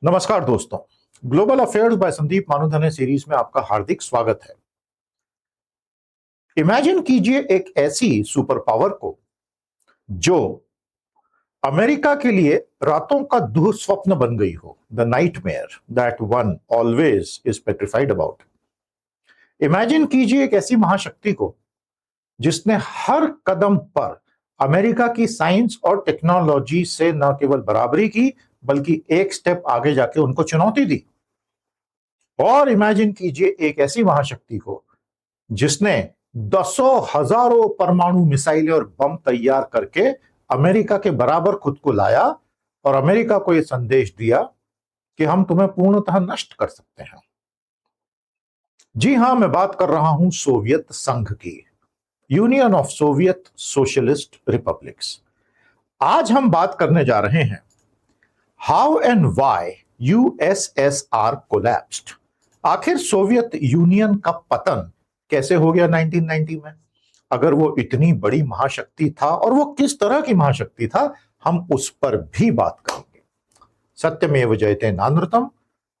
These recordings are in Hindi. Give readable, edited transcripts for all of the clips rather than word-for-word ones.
नमस्कार दोस्तों। Global affairs by Sandeep Manudhane series में आपका हार्दिक स्वागत है। इमेजिन कीजिए एक ऐसी सुपर पावर को जो अमेरिका के लिए रातों का दुःस्वप्न बन गई हो, the nightmare that one always is petrified about. Imagine कीजिए एक ऐसी महाशक्ति को जिसने हर कदम पर अमेरिका की साइंस और टेक्नोलॉजी से न केवल बराबरी की बल्कि एक स्टेप आगे जाके उनको चुनौती दी। और इमेजिन कीजिए एक ऐसी महाशक्ति को जिसने दसों हजारों परमाणु मिसाइलें और बम तैयार करके अमेरिका के बराबर खुद को लाया और अमेरिका को यह संदेश दिया कि हम तुम्हें पूर्णतः नष्ट कर सकते हैं। जी हां, मैं बात कर रहा हूं सोवियत संघ की, union of Soviet socialist republics. आज हम बात करने जा रहे हैं how and why USSR collapsed. आखिर सोवियत यूनियन का पतन कैसे हो गया 1990 में? अगर वो इतनी बड़ी महाशक्ति था और वो किस तरह की महाशक्ति था, हम उस पर भी बात करेंगे। सत्यमेव जयते नानृतम,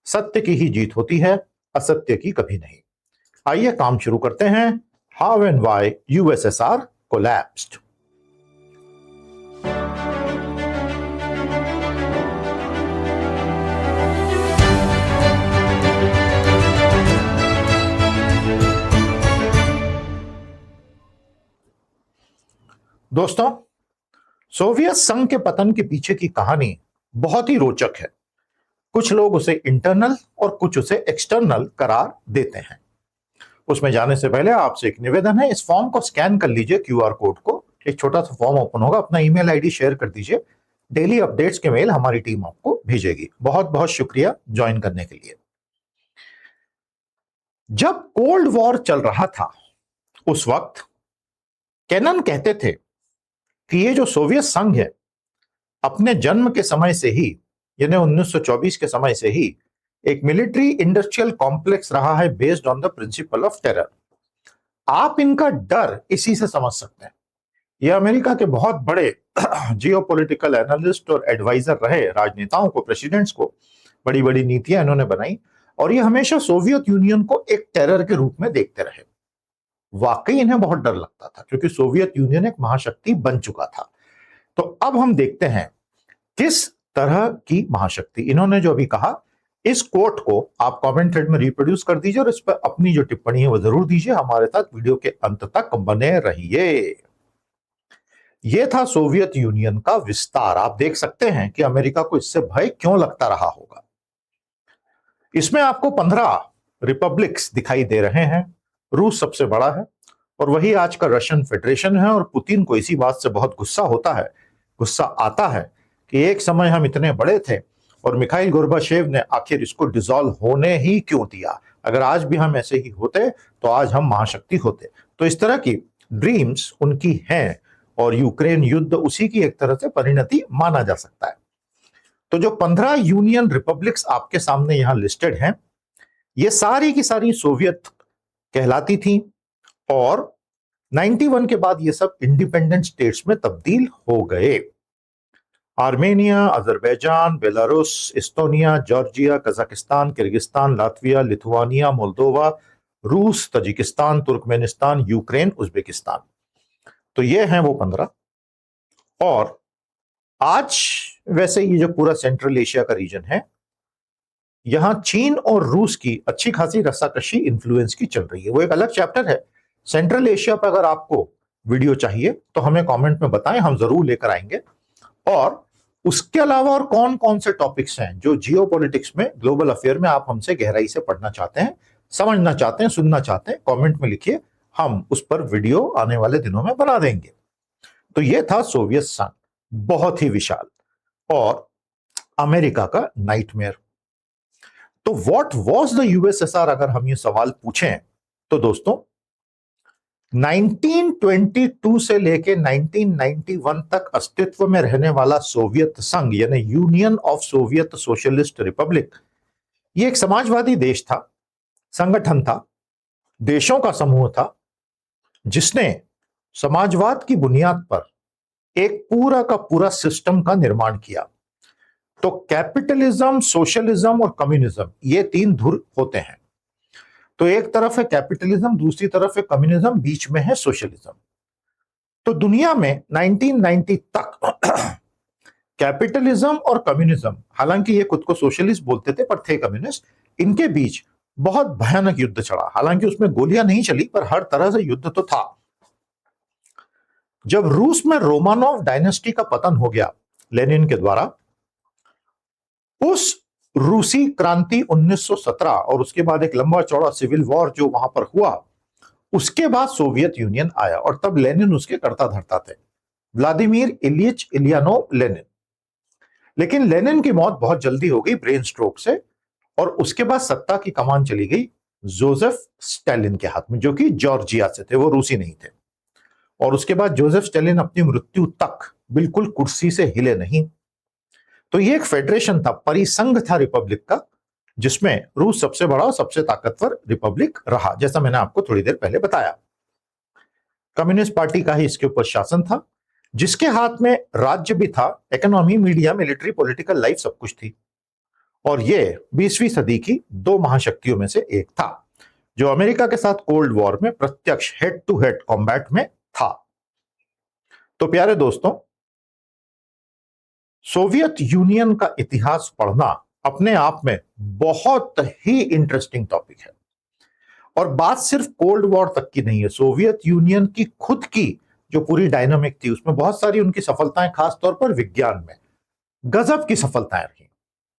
सत्य की ही जीत होती है, असत्य की कभी नहीं। आइए काम शुरू करते हैं। How and why USSR collapsed. दोस्तों, सोवियत संघ के पतन के पीछे की कहानी बहुत ही रोचक है। कुछ लोग उसे इंटरनल और कुछ उसे एक्सटर्नल करार देते हैं। उसमें जाने से पहले आपसे एक निवेदन है, इस फॉर्म को स्कैन कर लीजिए, क्यूआर कोड को। एक छोटा सा फॉर्म ओपन होगा, अपना ईमेल आईडी शेयर कर दीजिए। डेली अपडेट्स के मेल हमारी टीम आपको भेजेगी। बहुत बहुत शुक्रिया ज्वाइन करने के लिए। जब कोल्ड वॉर चल रहा था उस वक्त कैनन कहते थे कि ये जो सोवियत संघ है अपने जन्म के समय से ही, यानी 1924 के समय से ही एक मिलिट्री इंडस्ट्रियल कॉम्प्लेक्स रहा है based on the principle of terror. आप इनका डर इसी से समझ सकते हैं। ये अमेरिका के बहुत बड़े जियोपॉलिटिकल एनालिस्ट और एडवाइजर रहे, राजनेताओं को, प्रेसिडेंट्स को बड़ी बड़ी नीतियां इन्होंने बनाई और ये हमेशा सोवियत यूनियन को एक टेरर के रूप में देखते रहे। वाकई इन्हें बहुत डर लगता था क्योंकि सोवियत यूनियन एक महाशक्ति बन चुका था। तो अब हम देखते हैं किस तरह की महाशक्ति। इन्होंने जो अभी कहा, इस कोट को आप कमेंट थ्रेड में रिप्रोड्यूस कर दीजिए और इस पर अपनी जो टिप्पणी है वो जरूर दीजिए। हमारे साथ वीडियो के अंत तक बने रहिए। यह था सोवियत यूनियन का विस्तार। आप देख सकते हैं कि अमेरिका को इससे भय क्यों लगता रहा होगा। इसमें आपको 15 रिपब्लिक्स दिखाई दे रहे हैं। रूस सबसे बड़ा है और वही आज का रशियन फेडरेशन है। और पुतिन को इसी बात से बहुत गुस्सा आता है कि एक समय हम इतने बड़े थे और मिखाइल गोर्बाचेव ने आखिर इसको डिसॉल्व होने ही क्यों दिया। अगर आज भी हम ऐसे ही होते तो आज हम महाशक्ति होते। तो इस तरह की ड्रीम्स उनकी हैं और यूक्रेन युद्ध उसी की एक तरह से परिणति माना जा सकता है। तो जो 15 यूनियन रिपब्लिक्स आपके सामने यहां लिस्टेड हैं, ये सारी की सारी सोवियत कहलाती थी और 91 के बाद ये सब इंडिपेंडेंट स्टेट्स में तब्दील हो गए। Armenia, Azerbaijan, Belarus, Estonia, Georgia, Kazakhstan, Kyrgyzstan, Latvia, Lithuania, Moldova, रूस, तजिकिस्तान, तुर्कमेनिस्तान, यूक्रेन, उज्बेकिस्तान। तो ये हैं वो 15। और आज वैसे ये जो पूरा सेंट्रल एशिया का रीजन है, यहां चीन और रूस की अच्छी खासी रस्साकशी इन्फ्लुएंस की चल रही है। वो एक अलग चैप्टर है। सेंट्रल एशिया पर अगर आपको वीडियो चाहिए तो हमें कमेंट में बताएं, हम जरूर लेकर आएंगे। और उसके अलावा और कौन कौन से टॉपिक्स हैं जो जियोपॉलिटिक्स में, ग्लोबल अफेयर में आप हमसे गहराई से पढ़ना चाहते हैं, समझना चाहते हैं, सुनना चाहते हैं, कमेंट में लिखिए। हम उस पर वीडियो आने वाले दिनों में बना देंगे। तो यह था सोवियत संघ, बहुत ही विशाल और अमेरिका का नाइटमेयर। तो व्हाट वाज द यूएसएसआर, अगर हम ये सवाल पूछें तो दोस्तों 1922 से लेके 1991 तक अस्तित्व में रहने वाला सोवियत संघ यानी union of Soviet socialist Republic, ये एक समाजवादी देश था, संगठन था, देशों का समूह था जिसने समाजवाद की बुनियाद पर एक पूरा का पूरा सिस्टम का निर्माण किया। तो कैपिटलिज्म, सोशलिज्म और कम्युनिज्म, ये तीन धुर होते हैं। तो एक तरफ है कैपिटलिज्म, दूसरी तरफ है कम्युनिज्म, बीच में है सोशलिज्म। तो दुनिया में 1990 तक कैपिटलिज्म और कम्युनिज्म, हालांकि ये खुद को सोशलिस्ट बोलते थे पर थे कम्युनिस्ट, इनके बीच बहुत भयानक युद्ध चला। हालांकि उसमें गोलियां नहीं चली पर हर तरह से युद्ध तो था। जब रूस में रोमानोव डायनेस्टी का पतन हो गया लेनिन के द्वारा, उस रूसी क्रांति 1917 और उसके बाद एक लंबा चौड़ा सिविल वॉर जो वहां पर हुआ, उसके बाद सोवियत यूनियन आया और तब लेनिन उसके कर्ता धर्ता थे, व्लादिमीर इलियच इलियानोव लेनिन। लेकिन लेनिन की मौत बहुत जल्दी हो गई ब्रेन स्ट्रोक से, और उसके बाद सत्ता की कमान चली गई जोसेफ स्टालिन के हाथ में, जो कि जॉर्जिया से थे, वो रूसी नहीं थे। और उसके बाद जोसेफ स्टालिन अपनी मृत्यु तक बिल्कुल कुर्सी से हिले नहीं। तो ये एक फेडरेशन था, परिसंघ था रिपब्लिक का, जिसमें रूस सबसे बड़ा और सबसे ताकतवर रिपब्लिक रहा, जैसा मैंने आपको थोड़ी देर पहले बताया। कम्युनिस्ट पार्टी का ही इसके ऊपर शासन था, जिसके हाथ में राज्य भी था, economy, media, military, political life सब कुछ थी। और ये 20वीं सदी की दो महाशक्तियों में से एक था, जो अमेरिका के साथ कोल्ड वॉर में प्रत्यक्ष हेड टू हेड कॉम्बैट में था। तो प्यारे दोस्तों, सोवियत यूनियन का इतिहास पढ़ना अपने आप में बहुत ही इंटरेस्टिंग टॉपिक है। और बात सिर्फ कोल्ड वॉर तक की नहीं है, सोवियत यूनियन की खुद की जो पूरी डायनामिक थी, उसमें बहुत सारी उनकी सफलताएं, खासतौर पर विज्ञान में गजब की सफलताएं रही।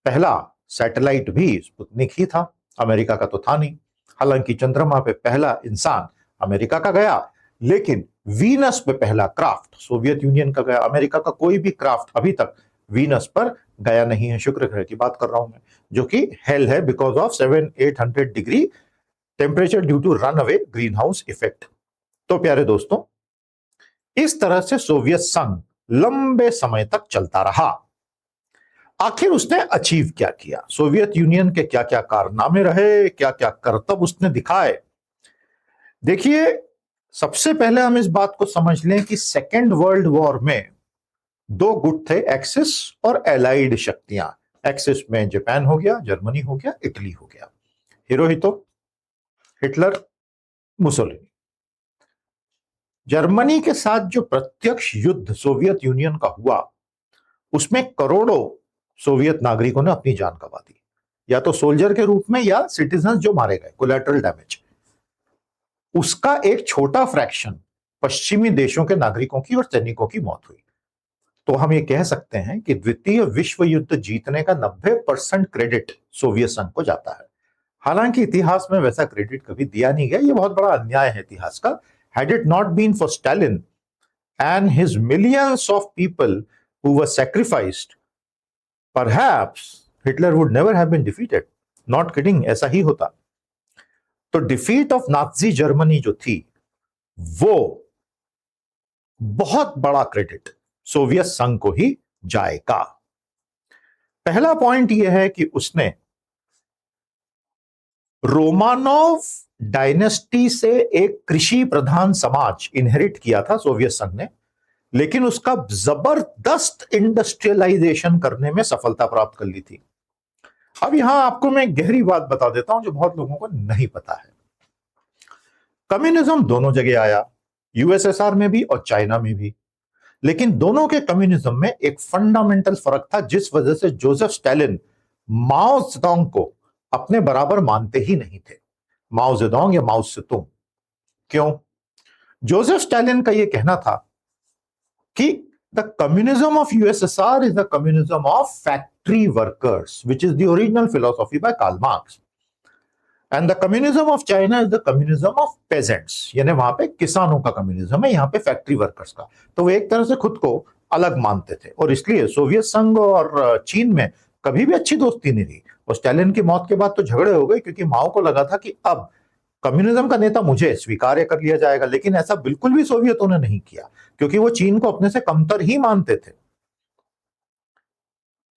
पहला सैटेलाइट भी स्पुतनिक ही था, अमेरिका का तो था नहीं। हालांकि चंद्रमा पे पहला इंसान अमेरिका का गया, लेकिन वीनस पे पहला क्राफ्ट सोवियत यूनियन का गया। अमेरिका का कोई भी क्राफ्ट अभी तक वीनस पर गया नहीं है। शुक्र ग्रह की बात कर रहा हूं मैं, जो कि हेल है because of 700-800 degree temperature due to runaway greenhouse effect. तो प्यारे दोस्तों, इस तरह से सोवियत संघ लंबे समय तक चलता रहा। आखिर उसने अचीव क्या किया, सोवियत यूनियन के क्या क्या कारनामे रहे, क्या क्या करतब उसने दिखाए। देखिए, सबसे पहले हम इस बात को समझ लें कि सेकेंड वर्ल्ड वॉर में दो गुट थे, एक्सिस और एलाइड शक्तियां। एक्सिस में जापान हो गया, जर्मनी हो गया, इटली हो गया, हिरोहितो, हिटलर, मुसोलिनी। जर्मनी के साथ जो प्रत्यक्ष युद्ध सोवियत यूनियन का हुआ, उसमें करोड़ों सोवियत नागरिकों ने अपनी जान गंवा दी, या तो सोल्जर के रूप में या सिटीजन जो मारे गए, कोलैटरल डैमेज। उसका एक छोटा फ्रैक्शन पश्चिमी देशों के नागरिकों की और सैनिकों की मौत हुई। तो हम ये कह सकते हैं कि द्वितीय विश्व युद्ध जीतने का 90% क्रेडिट सोवियत संघ को जाता है। हालांकि इतिहास में वैसा क्रेडिट कभी दिया नहीं गया, ये बहुत बड़ा अन्याय है इतिहास का। Had it not been for Stalin and his millions of people who were sacrificed, perhaps Hitler would never have been defeated. Not kidding, ऐसा ही होता। तो डिफीट ऑफ नाजी जर्मनी जो थी, वो बहुत बड़ा क्रेडिट सोवियत संघ को ही जाएगा। पहला पॉइंट यह है कि उसने रोमानोव डायनेस्टी से एक कृषि प्रधान समाज इनहेरिट किया था सोवियत संघ ने, लेकिन उसका जबरदस्त इंडस्ट्रियलाइजेशन करने में सफलता प्राप्त कर ली थी। अब यहां आपको मैं गहरी बात बता देता हूं जो बहुत लोगों को नहीं पता है। कम्युनिज्म दोनों जगह आया, यूएसएसआर में भी और चाइना में भी, लेकिन दोनों के कम्युनिज्म में एक फंडामेंटल फर्क था, जिस वजह से जोसेफ स्टालिन माओ जेडोंग को अपने बराबर मानते ही नहीं थे। माओ जेडोंग या माओ सेतुंग। क्यों? जोसेफ स्टालिन का यह कहना था कि the communism of USSR is the communism of factory workers, which is the original philosophy by Karl Marx, and the communism of China is the communism of peasants, यानी वहां पे किसानों का कम्युनिज्म है, यहां पे फैक्ट्री वर्कर्स का। तो वो एक तरह से खुद को अलग मानते थे, और इसलिए सोवियत संघ और चीन में कभी भी अच्छी दोस्ती नहीं रही। और स्टालिन की मौत के बाद तो झगड़े हो गए, क्योंकि माओ को लगा था कि अब कम्युनिज्म का नेता मुझे स्वीकार कर लिया जाएगा, लेकिन ऐसा बिल्कुल भी सोवियतों ने नहीं किया, क्योंकि वो चीन को अपने से कमतर ही मानते थे।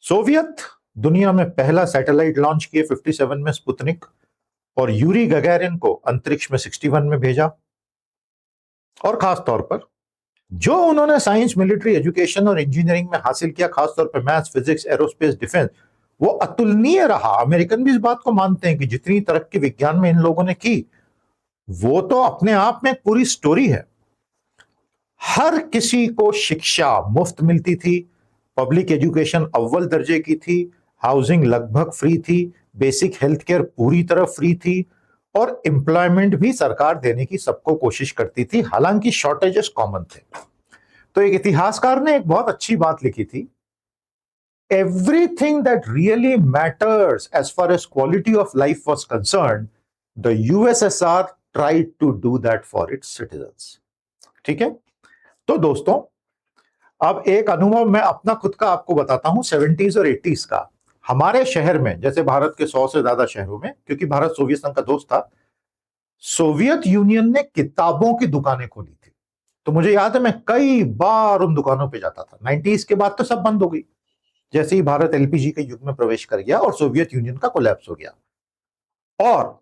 सोवियत दुनिया में पहला सैटेलाइट लॉन्च किए 57 में, स्पुतनिक, और यूरी गगैरिन को अंतरिक्ष में 61 में भेजा। और खास तौर पर जो उन्होंने साइंस, मिलिट्री, एजुकेशन और इंजीनियरिंग में हासिल किया, खासतौर पर मैथ्स, फिजिक्स, एरोस्पेस, डिफेंस, वो अतुलनीय रहा। अमेरिकन भी इस बात को मानते हैं कि जितनी तरक्की विज्ञान में इन लोगों ने की, वो तो अपने आप में पूरी स्टोरी है। हर किसी को शिक्षा मुफ्त मिलती थी, पब्लिक एजुकेशन अव्वल दर्जे की थी, हाउसिंग लगभग फ्री थी, बेसिक हेल्थ केयर पूरी तरह फ्री थी, और एम्प्लॉयमेंट भी सरकार देने की सबको कोशिश करती थी, हालांकि शॉर्टेजेस कॉमन थे। तो एक इतिहासकार ने एक बहुत अच्छी बात लिखी थी, everything that really matters as far as quality of life was concerned, the USSR tried to do that for its citizens. ठीक है? तो दोस्तों, अब एक अनुभव मैं अपना खुद का आपको बताता हूं 70s और 80s का। हमारे शहर में, जैसे भारत के 100 से ज्यादा शहरों में, क्योंकि भारत सोवियत संघ का दोस्त था, सोवियत यूनियन ने किताबों की दुकानें खोली थी। तो मुझे याद है मैं कई बार उन दुकानों पे जाता था। 90s के बाद तो सब बंद हो गई, जैसे ही भारत एलपीजी के युग में प्रवेश कर गया और सोवियत यूनियन का कोलैप्स हो गया। और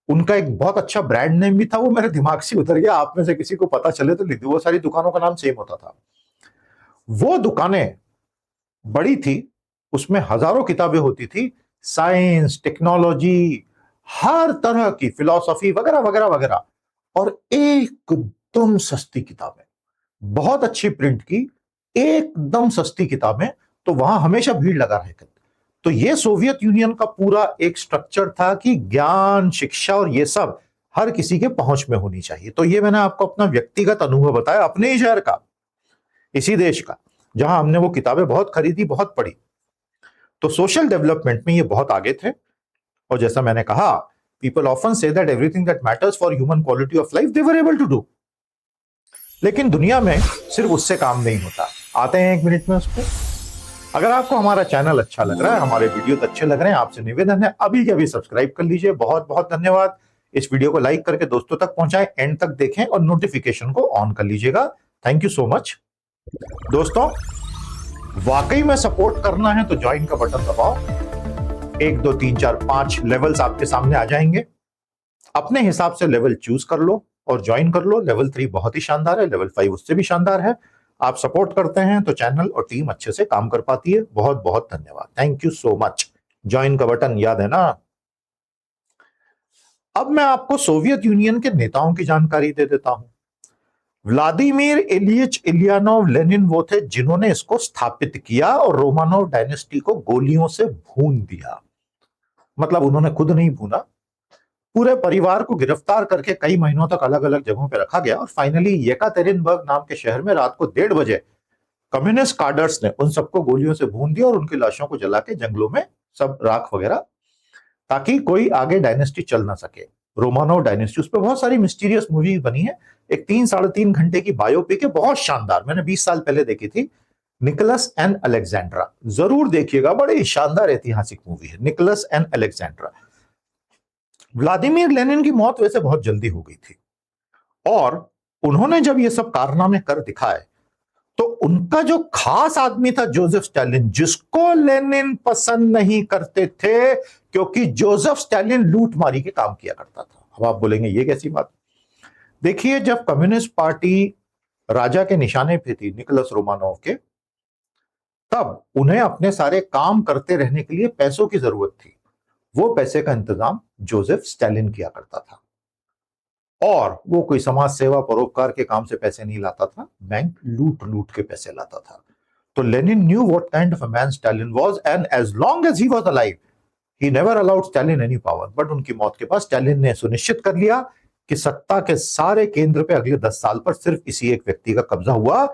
उनका एक बहुत अच्छा ब्रांड नेम भी था, वो मेरे दिमाग से उतर गया। आप में से किसी को पता चले तो लिख दो, वो सारी दुकानों का नाम सेम होता था। वो दुकानें बड़ी थी, उसमें हजारों किताबें होती थी, साइंस, टेक्नोलॉजी, हर तरह की, फिलॉसफी वगैरह वगैरह वगैरह, और एकदम सस्ती किताबें, बहुत अच्छी प्रिंट की, एकदम सस्ती किताबें। तो वहां हमेशा भीड़ लगा रहती। तो ये सोवियत यूनियन का पूरा एक स्ट्रक्चर था कि ज्ञान, शिक्षा और ये सब हर किसी के पहुंच में होनी चाहिए। तो ये मैंने आपको अपना व्यक्तिगत अनुभव बताया, अपने ही शहर का, इसी देश का, जहां हमने वो किताबें बहुत खरीदी, बहुत पढ़ी। तो सोशल डेवलपमेंट में ये बहुत आगे थे। और जैसा मैंने कहा, people often say that everything that matters for human quality of life they were able to do. लेकिन दुनिया में सिर्फ उससे काम नहीं होता। आते हैं 1 मिनट में उस पर। अगर आपको हमारा चैनल अच्छा लग रहा है, हमारे वीडियो अच्छे लग रहे हैं, आपसे निवेदन है अभी के अभी सब्सक्राइब कर लीजिए। बहुत बहुत धन्यवाद। इस वीडियो को लाइक करके दोस्तों तक पहुंचाएं, एंड तक देखें और नोटिफिकेशन को ऑन कर लीजिएगा। Thank you so much. दोस्तों, वाकई में सपोर्ट करना है तो ज्वाइन का बटन दबाओ। 1 2 3 4 5 लेवल्स आपके सामने आ जाएंगे। अपने हिसाब से लेवल चूज कर लो और ज्वाइन कर लो। लेवल 3 बहुत ही शानदार है, लेवल 5 उससे भी शानदार है। आप सपोर्ट करते हैं तो चैनल और टीम अच्छे से काम कर पाती है। बहुत बहुत धन्यवाद। Thank you so much. Join का बटन याद है ना। अब मैं आपको सोवियत यूनियन के नेताओं की जानकारी दे देता हूं। व्लादिमीर इलियच इलियानोव लेनिन वो थे जिन्होंने इसको स्थापित किया और रोमानोव डायनेस्टी को गोलियों से भून दिया। मतलब उन्होंने खुद नहीं भूना, पूरे परिवार को गिरफ्तार करके कई महीनों तक अलग अलग जगहों पर रखा गया और फाइनली येकातेरिनबर्ग नाम के शहर में रात को 1:30 बजे कम्युनिस्ट कार्डर्स ने उन सबको गोलियों से भून दिया और उनकी लाशों को जला के जंगलों में सब राख वगैरह, ताकि कोई आगे डायनेस्टी चल ना सके। रोमानोव डायनेस्टी, उस पर बहुत सारी मिस्टीरियस मूवी बनी है। एक 3 साढ़े 3 घंटे की बायोपिक है, बहुत शानदार, मैंने 20 साल पहले देखी थी। निकोलस एंड अलेक्जेंड्रा, जरूर देखिएगा, बड़ी शानदार ऐतिहासिक मूवी है Nicholas and Alexandra. Vladimir Lenin की मौत वैसे बहुत जल्दी हो गई थी और उन्होंने जब ये सब कारनामे कर दिखाए तो उनका जो खास आदमी था जोसेफ स्टालिन, जिसको लेनिन पसंद नहीं करते थे क्योंकि जोसेफ स्टालिन लूटमारी के काम किया करता था। अब आप बोलेंगे ये कैसी बात। देखिए, जब कम्युनिस्ट पार्टी राजा के निशाने पे थी, निकोलस रोमानोव के, तब उन्हें अपने सारे काम करते रहने के लिए पैसों की जरूरत थी। वो पैसे का इंतजाम जोसेफ स्टालिन किया करता था और वो कोई समाज सेवा, परोपकार के काम से पैसे नहीं लाता था, बैंक लूट लूट के पैसे लाता था। तो Lenin knew what kind of a man Stalin was and as long as he was alive he never allowed Stalin any power. But उनकी मौत के बाद स्टालिन ने सुनिश्चित कर लिया कि सत्ता के सारे केंद्र पे अगले 10 साल पर सिर्फ इसी एक व्यक्ति का कब्जा हुआ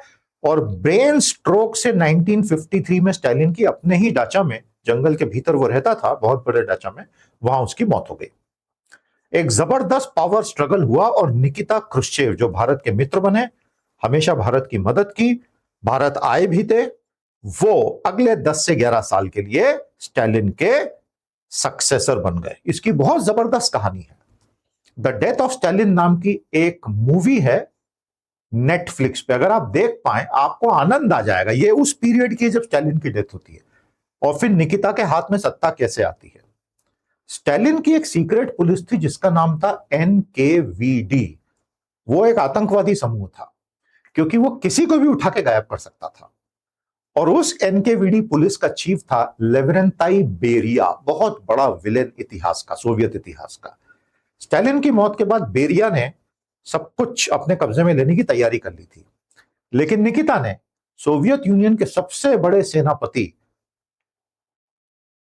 और ब्रेन स्ट्रोक से 1953 में स्टालिन की अपने ही डाचा में, जंगल के भीतर वो रहता था, बहुत बड़े डाचा में, वहां उसकी मौत हो गई। एक जबरदस्त पावर स्ट्रगल हुआ और निकिता क्रुश्चेव, जो भारत के मित्र बने, हमेशा भारत की मदद की, भारत आए भी थे, वो अगले 10 से 11 साल के लिए स्टालिन के सक्सेसर बन गए। इसकी बहुत जबरदस्त कहानी है। द डेथ ऑफ स्टालिन नाम की एक मूवी है नेटफ्लिक्स पे, अगर आप देख पाए आपको आनंद आ जाएगा। ये उस पीरियड की जब स्टालिन की डेथ होती है और फिर निकिता के हाथ में सत्ता कैसे आती है। स्टालिन की एक सीक्रेट पुलिस थी जिसका नाम था NKVD। वो एक आतंकवादी समूह था। क्योंकि वो किसी को भी उठा के गायब कर सकता था। और उस एनकेवीडी पुलिस का चीफ था लेवरेंताई बेरिया, बहुत बड़ा विलेन इतिहास का, सोवियत इतिहास का। स्टालिन की मौत के बाद बेरिया ने सब कुछ अपने कब्जे में लेने की तैयारी कर ली थी, लेकिन निकिता ने सोवियत यूनियन के सबसे बड़े सेनापति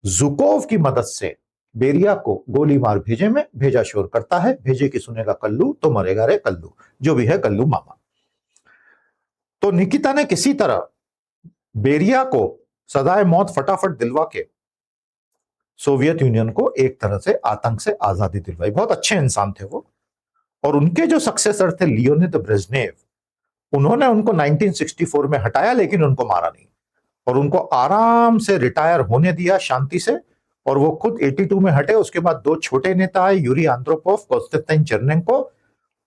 जुकोव की मदद से बेरिया को गोली मार भेजा शोर करता है, भेजे कि सुनेगा कल्लू तो मरेगा रे कल्लू, जो भी है कल्लू मामा। तो निकिता ने किसी तरह बेरिया को सदाए मौत फटाफट दिलवा के सोवियत यूनियन को एक तरह से आतंक से आजादी दिलवाई। बहुत अच्छे इंसान थे वो। और उनके जो सक्सेसर थे लियोनिद ब्रेजनेव, उन्होंने उनको 1964 में हटाया, लेकिन उनको मारा नहीं और उनको आराम से रिटायर होने दिया शांति से। और वो खुद 82 में हटे। उसके बाद दो छोटे नेता आए, यूरी आंद्रोपोव, कोंस्टेंटाइन चेरनेंको,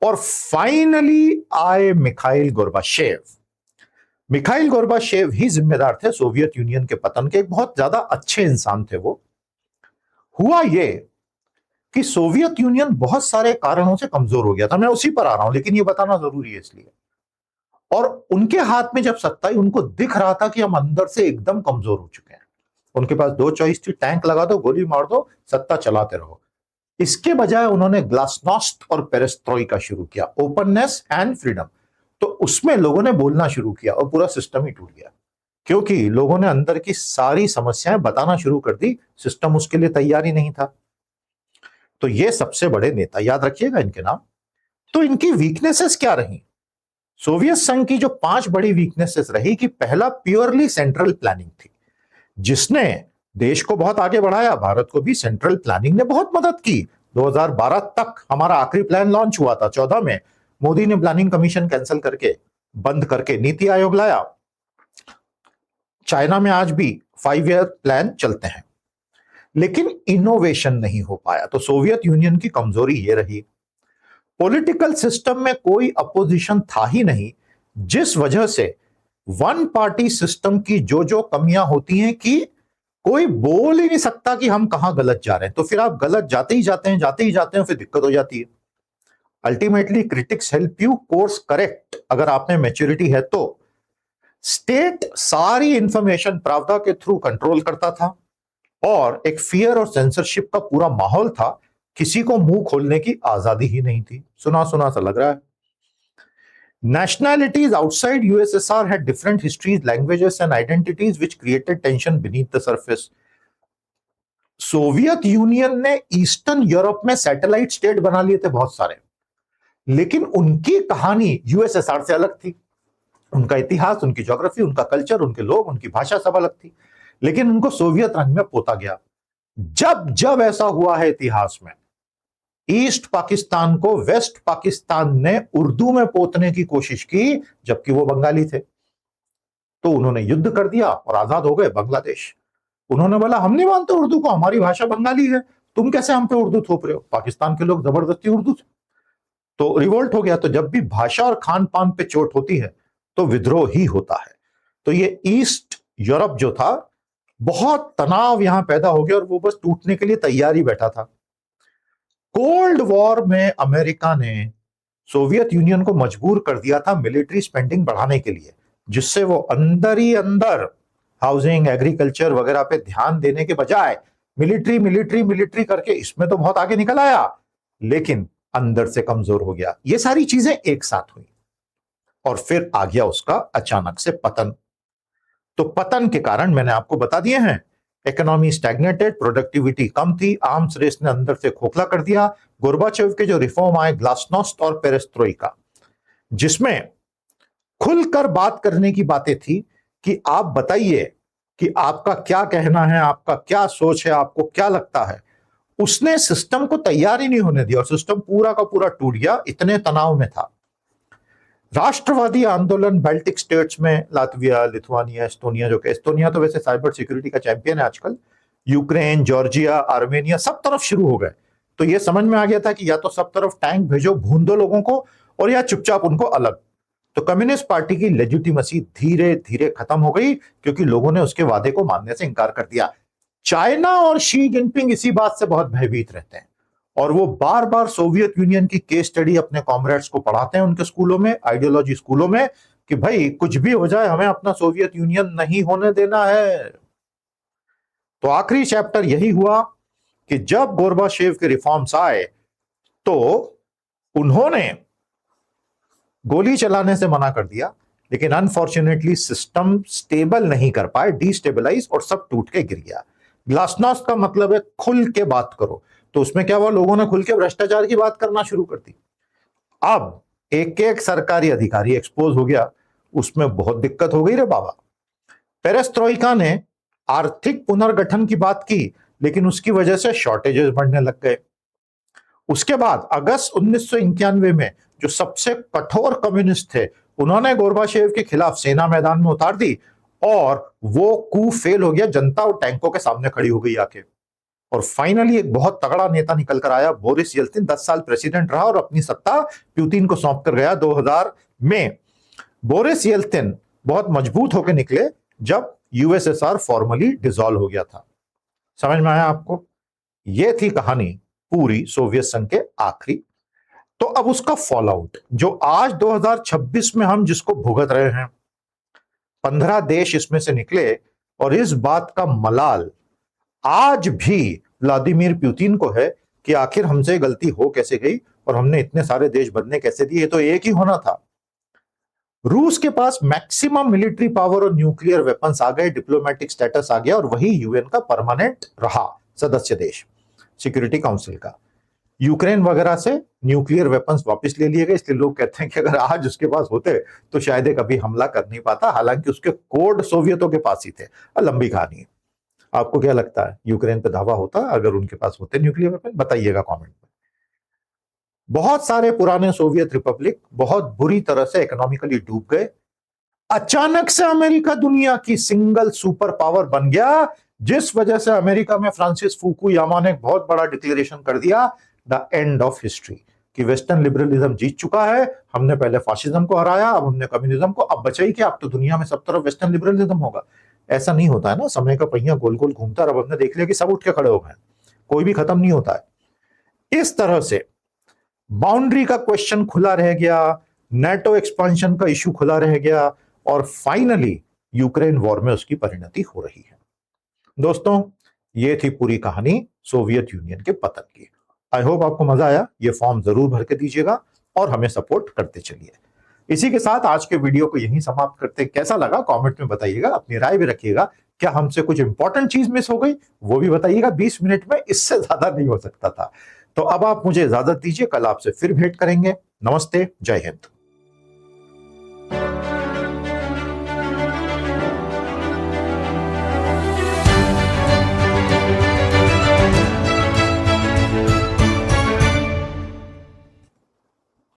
और फाइनली आए मिखाइल गोर्बाचेव। मिखाइल गोर्बाचेव ही जिम्मेदार थे सोवियत यूनियन के पतन के। एक बहुत ज्यादा अच्छे इंसान थे वो। हुआ ये कि सोवियत यूनियन बहुत सारे कारणों से कमजोर हो गया था, मैं उसी पर आ रहा हूं, लेकिन ये बताना जरूरी है इसलिए। और उनके हाथ में जब सत्ता आई, उनको दिख रहा था कि हम अंदर से एकदम कमजोर हो चुके हैं। उनके पास दो चॉइस थी, टैंक लगा दो, गोली मार दो, सत्ता चलाते रहो। इसके बजाय उन्होंने ग्लासनोस्ट और पेरेस्ट्रोइका शुरू किया, ओपननेस एंड फ्रीडम। तो उसमें लोगों ने बोलना शुरू किया और पूरा सिस्टम ही टूट गया, क्योंकि लोगों ने अंदर की सारी समस्याएं बताना शुरू कर दी। सिस्टम उसके लिए तैयार ही नहीं था। तो ये सबसे बड़े नेता, याद रखिएगा इनके नाम। तो इनकी वीकनेसेस क्या रही? सोवियत संघ की जो 5 बड़ी वीकनेसेस रही कि पहला प्योरली सेंट्रल प्लानिंग थी, जिसने देश को बहुत आगे बढ़ाया। भारत को भी सेंट्रल प्लानिंग ने बहुत मदद की। 2012 तक हमारा आखिरी प्लान लॉन्च हुआ था। 14 में मोदी ने प्लानिंग कमीशन कैंसिल करके, बंद करके नीति आयोग लाया। चाइना में आज भी 5 ईयर प्लान चलते हैं, लेकिन इनोवेशन नहीं हो पाया। तो सोवियत यूनियन की कमजोरी ये रही। पॉलिटिकल सिस्टम में कोई अपोजिशन था ही नहीं, जिस वजह से वन पार्टी सिस्टम की जो कमियां होती हैं कि कोई बोल ही नहीं सकता कि हम कहां गलत जा रहे हैं। तो फिर आप गलत जाते ही जाते हैं, फिर दिक्कत हो जाती है। Ultimately critics help you course correct, अगर आप में मैच्योरिटी है तो। स्टेट सारी इंफॉर्मेशन pravda के थ्रू कंट्रोल करता था और एक फियर और सेंसरशिप का पूरा माहौल था। किसी को मुंह खोलने की आजादी ही नहीं थी। सुना सुना सा लग रहा है। Nationalities outside USSR had different histories, languages and identities which created tension beneath the surface. Soviet union ने ईस्टर्न यूरोप में सैटेलाइट स्टेट बना लिए थे बहुत सारे, लेकिन उनकी कहानी यूएसएसआर से अलग थी। उनका इतिहास, उनकी ज्योग्राफी, उनका कल्चर, उनके लोग, उनकी भाषा सब अलग थी, लेकिन उनको सोवियत रंग में पोता गया। जब जब ऐसा हुआ है इतिहास में, ईस्ट पाकिस्तान को वेस्ट पाकिस्तान ने उर्दू में पोतने की कोशिश की, जबकि वो बंगाली थे। तो उन्होंने युद्ध कर दिया और आजाद हो गए बांग्लादेश। उन्होंने बोला हम नहीं मानते उर्दू को, हमारी भाषा बंगाली है, तुम कैसे हम पे उर्दू थोप रहे हो। पाकिस्तान के लोग जबरदस्ती उर्दू थे, तो रिवोल्ट हो गया। तो जब भी भाषा और खान पान पे चोट होती है तो विद्रोह ही होता है। तो ये ईस्ट यूरोप जो था, बहुत तनाव यहां पैदा हो गया और वो बस टूटने के लिए तैयार ही बैठा था। कोल्ड वॉर में अमेरिका ने सोवियत यूनियन को मजबूर कर दिया था मिलिट्री स्पेंडिंग बढ़ाने के लिए, जिससे वो अंदर ही अंदर हाउसिंग, एग्रीकल्चर वगैरह पे ध्यान देने के बजाय मिलिट्री मिलिट्री मिलिट्री करके इसमें तो बहुत आगे निकल आया, लेकिन अंदर से कमजोर हो गया। ये सारी चीजें एक साथ हुई और फिर आ गया उसका अचानक से पतन। तो पतन के कारण मैंने आपको बता दिए हैं। इकोनॉमी स्टैग्नेटेड, प्रोडक्टिविटी कम थी, आर्म्स रेस ने अंदर से खोखला कर दिया। गोर्बाचेव के जो रिफॉर्म आए, ग्लासनोस्ट और पेरेस्ट्रोइका, जिसमें खुलकर बात करने की बातें थी कि आप बताइए कि आपका क्या कहना है, आपका क्या सोच है, आपको क्या लगता है, उसने सिस्टम को तैयार ही नहीं होने दिया और सिस्टम पूरा का पूरा टूट गया। इतने तनाव में था। राष्ट्रवादी आंदोलन बाल्टिक स्टेट्स में, लातविया, लिथुआनिया, एस्टोनिया, जो कि एस्टोनिया तो वैसे साइबर सिक्योरिटी का चैंपियन है आजकल, यूक्रेन, जॉर्जिया, आर्मेनिया, सब तरफ शुरू हो गए। तो ये समझ में आ गया था कि या तो सब तरफ टैंक भेजो, भून दो लोगों को, और या चुपचाप उनको अलग। तो कम्युनिस्ट पार्टी की लेजिटिमेसी धीरे धीरे खत्म हो गई, क्योंकि लोगों ने उसके वादे को मानने से इंकार कर दिया। चाइना और शी जिनपिंग इसी बात से बहुत भयभीत रहते हैं और वो बार बार सोवियत यूनियन की केस स्टडी अपने कॉमरेड्स को पढ़ाते हैं उनके स्कूलों में, आइडियोलॉजी स्कूलों में, कि भाई कुछ भी हो जाए, हमें अपना सोवियत यूनियन नहीं होने देना है। तो आखिरी चैप्टर यही हुआ कि जब गोर्बाचेव के रिफॉर्म्स आए तो उन्होंने गोली चलाने से मना कर दिया, लेकिन अनफॉर्चुनेटली सिस्टम स्टेबल नहीं कर पाए, डिस्टेबलाइज, और सब टूट के गिर गया। ग्लासनोस्ट का मतलब है खुल के बात करो, तो उसमें क्या हुआ, लोगों ने खुल के भ्रष्टाचार की बात करना शुरू कर दी। अब एक एक सरकारी अधिकारी एक्सपोज हो गया, उसमें बहुत दिक्कत हो गई रे बाबा। पेरेस्ट्रोइका ने आर्थिक पुनर्गठन की बात की, लेकिन उसकी वजह से शॉर्टेजेस बढ़ने लग गए। उसके बाद अगस्त 1991 में जो सबसे कठोर कम्युनिस्ट थे, उन्होंने गोर्बाचेव के खिलाफ सेना मैदान में उतार दी, और वो कू फेल हो गया, जनता और टैंकों के सामने खड़ी हो गई आके। और फाइनली एक बहुत तगड़ा नेता निकल कर आया, बोरिस येल्त्सिन 10 साल प्रेसिडेंट रहा और अपनी सत्ता पुतिन को सौंप कर गया 2000 में। बोरिस येल्त्सिन बहुत मजबूत होकर निकले जब यूएसएसआर फॉर्मली डिसॉल्व हो गया था। समझ में आया आपको? यह थी कहानी पूरी सोवियत संघ के आखिरी। तो अब उसका फॉल आउट जो आज 2026 में हम जिसको भुगत रहे हैं, 15 देश इसमें से निकले, और इस बात का मलाल आज भी व्लादिमीर पुतिन को है कि आखिर हमसे गलती हो कैसे गई और हमने इतने सारे देश बनने कैसे दिए, तो एक ही होना था। रूस के पास मैक्सिमम मिलिट्री पावर और न्यूक्लियर वेपन्स आ गए, डिप्लोमेटिक स्टेटस आ गया, और वही यूएन का परमानेंट रहा सदस्य देश, सिक्योरिटी काउंसिल का। यूक्रेन वगैरह से न्यूक्लियर वेपन्स वापस ले लिए गए, इसलिए लोग कहते हैं कि अगर आज उसके पास होते तो शायद कभी हमला कर नहीं पाता, हालांकि उसके कोड सोवियतों के पास ही थे। लंबी कहानी है। आपको क्या लगता है, यूक्रेन पे धावा होता अगर उनके पास होते न्यूक्लियर वेपन? बताइएगा कमेंट में। बहुत सारे पुराने सोवियत रिपब्लिक बहुत बुरी तरह से इकोनॉमिकली डूब गए। अचानक से अमेरिका दुनिया की सिंगल सुपर पावर बन गया, जिस वजह से अमेरिका में फ्रांसिस फुकुयामा ने एक बहुत बड़ा डिक्लेरेशन कर दिया, द एंड ऑफ हिस्ट्री, कि वेस्टर्न लिबरलिज्म जीत चुका है। हमने पहले फासिज्म को हराया, अब हमने कम्युनिज्म को, अब बचा ही क्या, अब तो दुनिया में सब तरफ वेस्टर्न लिबरलिज्म होगा। ऐसा नहीं होता है ना, समय का पहिया गोल गोल घूमता है। अब हमने देख लिया कि सब उठ के खड़े हो गए, कोई भी खत्म नहीं होता है। इस तरह से बाउंड्री का क्वेश्चन खुला रह गया, नेटो एक्सपेंशन का इश्यू खुला रह गया, और फाइनली यूक्रेन वॉर में उसकी परिणति हो रही है। दोस्तों, ये थी पूरी कहानी सोवियत यूनियन के पतन की। आई होप आपको मजा आया। ये फॉर्म जरूर भर के दीजिएगा और हमें सपोर्ट करते चलिए। इसी के साथ आज के वीडियो को यहीं समाप्त करते हैं। कैसा लगा कमेंट में बताइएगा, अपनी राय भी रखिएगा। क्या हमसे कुछ इंपॉर्टेंट चीज मिस हो गई वो भी बताइएगा। 20 मिनट में इससे ज्यादा नहीं हो सकता था। तो अब आप मुझे इजाजत दीजिए, कल आपसे फिर भेंट करेंगे। नमस्ते, जय हिंद।